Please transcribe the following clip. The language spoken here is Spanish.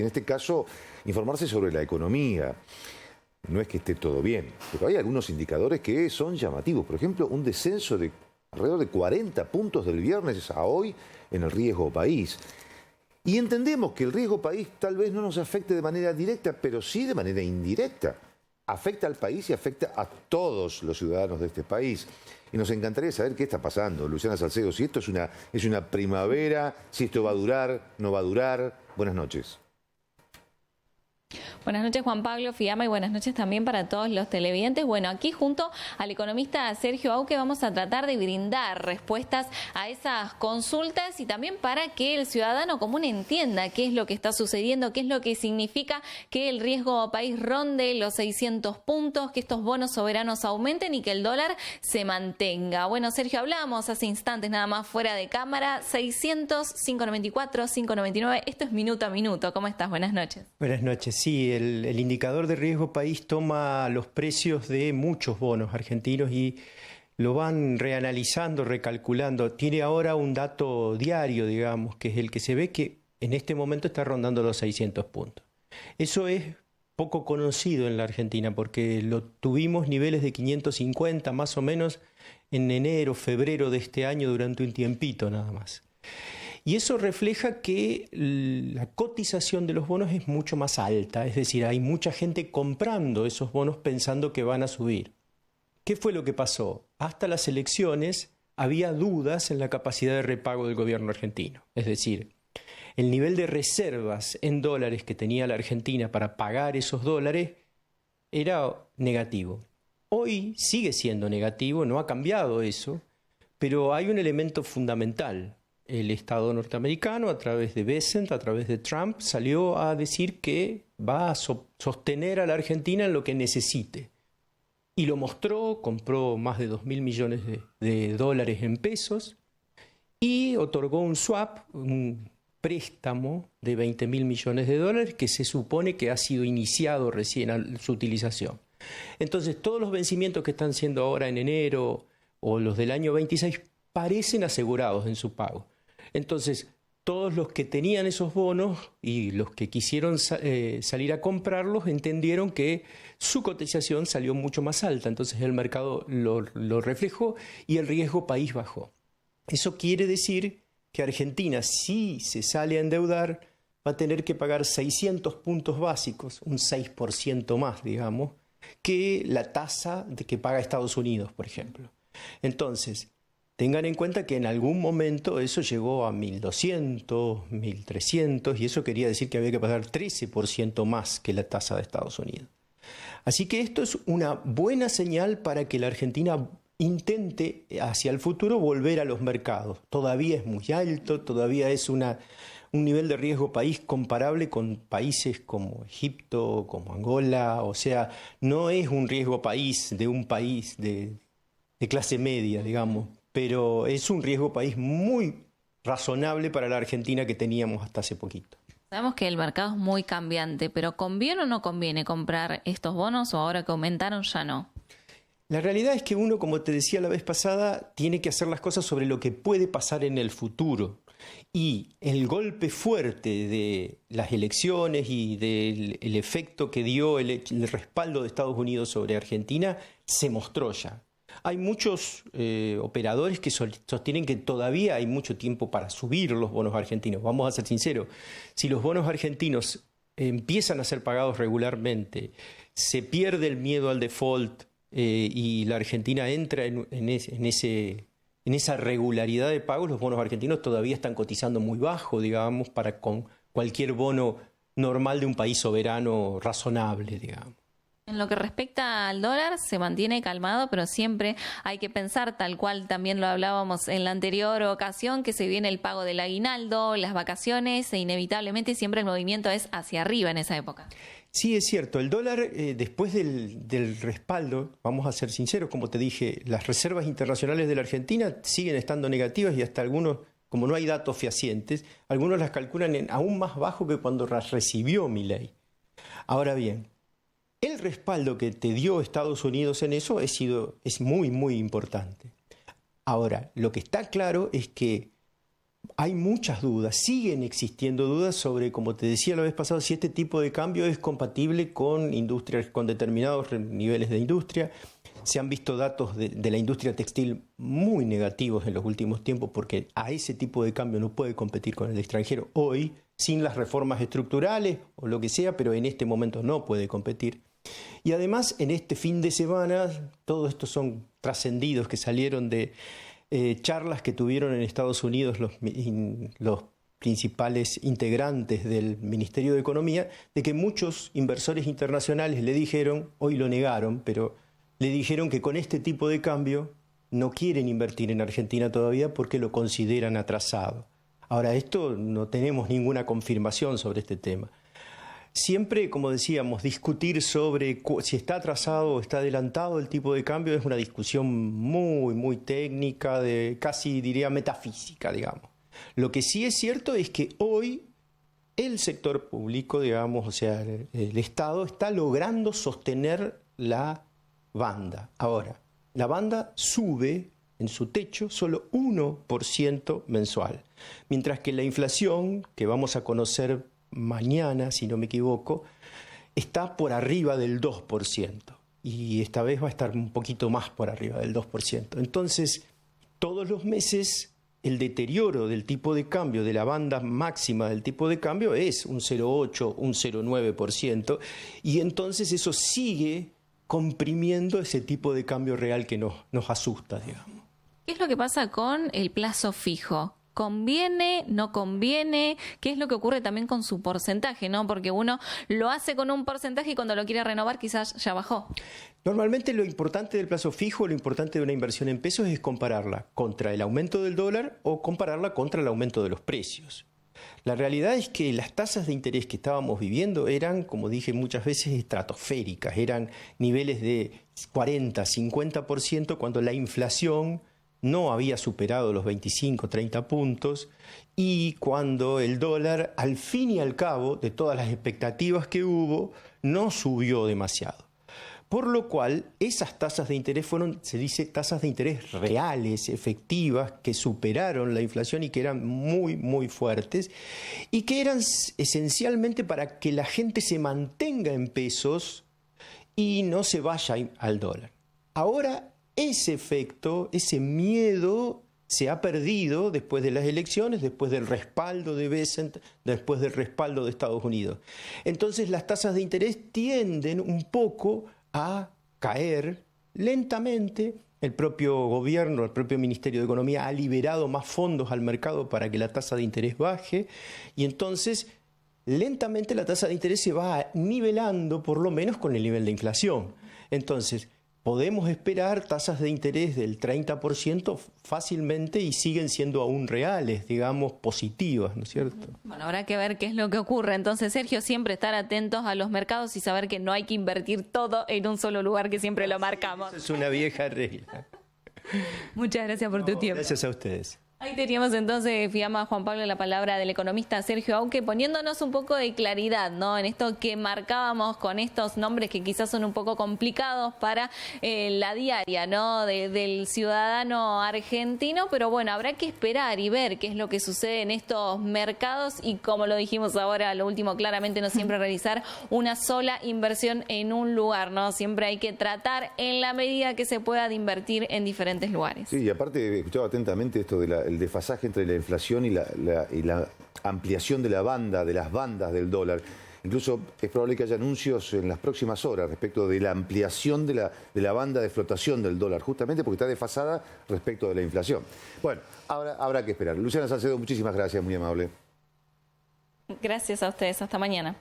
este caso, informarse sobre la economía. No es que esté todo bien, pero hay algunos indicadores que son llamativos. Por ejemplo, un descenso de alrededor de 40 puntos del viernes a hoy en el riesgo país. Y entendemos que el riesgo país tal vez no nos afecte de manera directa, pero sí de manera indirecta. Afecta al país y afecta a todos los ciudadanos de este país. Y nos encantaría saber qué está pasando, Luciana Salcedo, si esto es una primavera, si esto va a durar, no va a durar. Buenas noches. Buenas noches, Juan Pablo Fiamma, y buenas noches también para todos los televidentes. Bueno, aquí junto al economista Sergio Auque vamos a tratar de brindar respuestas a esas consultas y también para que el ciudadano común entienda qué es lo que está sucediendo, qué es lo que significa que el riesgo país ronde los 600 puntos, que estos bonos soberanos aumenten y que el dólar se mantenga. Bueno, Sergio, hablábamos hace instantes nada más fuera de cámara, 600, 594, 599, esto es minuto a minuto. ¿Cómo estás? Buenas noches. Buenas noches, sí. El indicador de riesgo país toma los precios de muchos bonos argentinos y lo van reanalizando, recalculando. Tiene ahora un dato diario, digamos, que es el que se ve que en este momento está rondando los 600 puntos. Eso es poco conocido en la Argentina porque lo tuvimos niveles de 550 más o menos en enero, febrero de este año durante un tiempito nada más. Y eso refleja que la cotización de los bonos es mucho más alta, es decir, hay mucha gente comprando esos bonos pensando que van a subir. ¿Qué fue lo que pasó? Hasta las elecciones había dudas en la capacidad de repago del gobierno argentino. Es decir, el nivel de reservas en dólares que tenía la Argentina para pagar esos dólares era negativo. Hoy sigue siendo negativo, no ha cambiado eso, pero hay un elemento fundamental. El Estado norteamericano, a través de Bessent, a través de Trump, salió a decir que va a sostener a la Argentina en lo que necesite. Y lo mostró, compró más de 2.000 millones de dólares en pesos y otorgó un swap, un préstamo de 20.000 millones de dólares que se supone que ha sido iniciado recién su utilización. Entonces, todos los vencimientos que están siendo ahora en enero o los del año 26 parecen asegurados en su pago. Entonces, todos los que tenían esos bonos y los que quisieron salir a comprarlos entendieron que su cotización salió mucho más alta. Entonces, el mercado lo reflejó y el riesgo país bajó. Eso quiere decir que Argentina, si se sale a endeudar, va a tener que pagar 600 puntos básicos, un 6% más, digamos, que la tasa que paga Estados Unidos, por ejemplo. Entonces, tengan en cuenta que en algún momento eso llegó a 1.200, 1.300 y eso quería decir que había que pagar 13% más que la tasa de Estados Unidos. Así que esto es una buena señal para que la Argentina intente hacia el futuro volver a los mercados. Todavía es muy alto, todavía es un nivel de riesgo país comparable con países como Egipto, como Angola, o sea, no es un riesgo país de clase media, digamos, pero es un riesgo país muy razonable para la Argentina que teníamos hasta hace poquito. Sabemos que el mercado es muy cambiante, pero ¿conviene o no conviene comprar estos bonos o ahora que aumentaron ya no? La realidad es que uno, como te decía la vez pasada, tiene que hacer las cosas sobre lo que puede pasar en el futuro. Y el golpe fuerte de las elecciones y del efecto que dio el respaldo de Estados Unidos sobre Argentina se mostró ya. Hay muchos operadores que sostienen que todavía hay mucho tiempo para subir los bonos argentinos. Vamos a ser sinceros, si los bonos argentinos empiezan a ser pagados regularmente, se pierde el miedo al default y la Argentina entra en esa regularidad de pagos, los bonos argentinos todavía están cotizando muy bajo, digamos, para con cualquier bono normal de un país soberano razonable, digamos. En lo que respecta al dólar, se mantiene calmado, pero siempre hay que pensar, tal cual también lo hablábamos en la anterior ocasión, que se viene el pago del aguinaldo, las vacaciones, e inevitablemente siempre el movimiento es hacia arriba en esa época. Sí, es cierto. El dólar, después del respaldo, vamos a ser sinceros, como te dije, las reservas internacionales de la Argentina siguen estando negativas y hasta algunos, como no hay datos fehacientes, algunos las calculan en aún más bajo que cuando las recibió Milei. Ahora bien, el respaldo que te dio Estados Unidos en eso es muy, muy importante. Ahora, lo que está claro es que hay muchas dudas, siguen existiendo dudas sobre, como te decía la vez pasada, si este tipo de cambio es compatible con industrias, con determinados niveles de industria. Se han visto datos de la industria textil muy negativos en los últimos tiempos porque a ese tipo de cambio no puede competir con el extranjero hoy, sin las reformas estructurales o lo que sea, pero en este momento no puede competir. Y además, en este fin de semana, todos estos son trascendidos que salieron de charlas que tuvieron en Estados Unidos los principales integrantes del Ministerio de Economía, de que muchos inversores internacionales le dijeron, hoy lo negaron, pero le dijeron que con este tipo de cambio no quieren invertir en Argentina todavía porque lo consideran atrasado. Ahora, esto no tenemos ninguna confirmación sobre este tema. Siempre, como decíamos, discutir sobre si está atrasado o está adelantado el tipo de cambio es una discusión muy, muy técnica, casi diría metafísica, digamos. Lo que sí es cierto es que hoy el sector público, digamos, o sea, el Estado está logrando sostener la banda. Ahora, la banda sube en su techo solo 1% mensual, mientras que la inflación, que vamos a conocer mañana, si no me equivoco, está por arriba del 2%. Y esta vez va a estar un poquito más por arriba del 2%. Entonces, todos los meses el deterioro del tipo de cambio, de la banda máxima del tipo de cambio, es un 0,8, un 0,9%. Y entonces eso sigue comprimiendo ese tipo de cambio real que nos asusta, digamos. ¿Qué es lo que pasa con el plazo fijo? ¿Conviene? ¿No conviene? ¿Qué es lo que ocurre también con su porcentaje, ¿no? Porque uno lo hace con un porcentaje y cuando lo quiere renovar quizás ya bajó. Normalmente lo importante del plazo fijo, lo importante de una inversión en pesos es compararla contra el aumento del dólar o compararla contra el aumento de los precios. La realidad es que las tasas de interés que estábamos viviendo eran, como dije muchas veces, estratosféricas, eran niveles de 40, 50% cuando la inflación no había superado los 25, 30 puntos y cuando el dólar, al fin y al cabo, de todas las expectativas que hubo, no subió demasiado. Por lo cual, esas tasas de interés fueron, se dice, tasas de interés reales, efectivas, que superaron la inflación y que eran muy, muy fuertes y que eran esencialmente para que la gente se mantenga en pesos y no se vaya al dólar. Ahora, ese efecto, ese miedo se ha perdido después de las elecciones, después del respaldo de Bessent, después del respaldo de Estados Unidos. Entonces las tasas de interés tienden un poco a caer lentamente. El propio gobierno, el propio Ministerio de Economía ha liberado más fondos al mercado para que la tasa de interés baje y entonces lentamente la tasa de interés se va nivelando por lo menos con el nivel de inflación. Entonces, podemos esperar tasas de interés del 30% fácilmente y siguen siendo aún reales, digamos, positivas, ¿no es cierto? Bueno, habrá que ver qué es lo que ocurre. Entonces, Sergio, siempre estar atentos a los mercados y saber que no hay que invertir todo en un solo lugar, que siempre lo marcamos. Eso es una vieja regla. Muchas gracias por tu tiempo. Gracias a ustedes. Ahí teníamos entonces, Fiamma, Juan Pablo, la palabra del economista Sergio Auque, poniéndonos un poco de claridad, ¿no? En esto que marcábamos con estos nombres que quizás son un poco complicados para la diaria, ¿no? Del ciudadano argentino, pero bueno, habrá que esperar y ver qué es lo que sucede en estos mercados y como lo dijimos ahora, lo último, claramente no siempre realizar una sola inversión en un lugar, ¿no? Siempre hay que tratar en la medida que se pueda de invertir en diferentes lugares. Sí, y aparte, escuchaba atentamente esto de el desfasaje entre la inflación y la ampliación de las bandas del dólar. Incluso es probable que haya anuncios en las próximas horas respecto de la ampliación de la banda de flotación del dólar, justamente porque está desfasada respecto de la inflación. Bueno, ahora habrá que esperar. Luciana Salcedo, muchísimas gracias, muy amable. Gracias a ustedes, hasta mañana.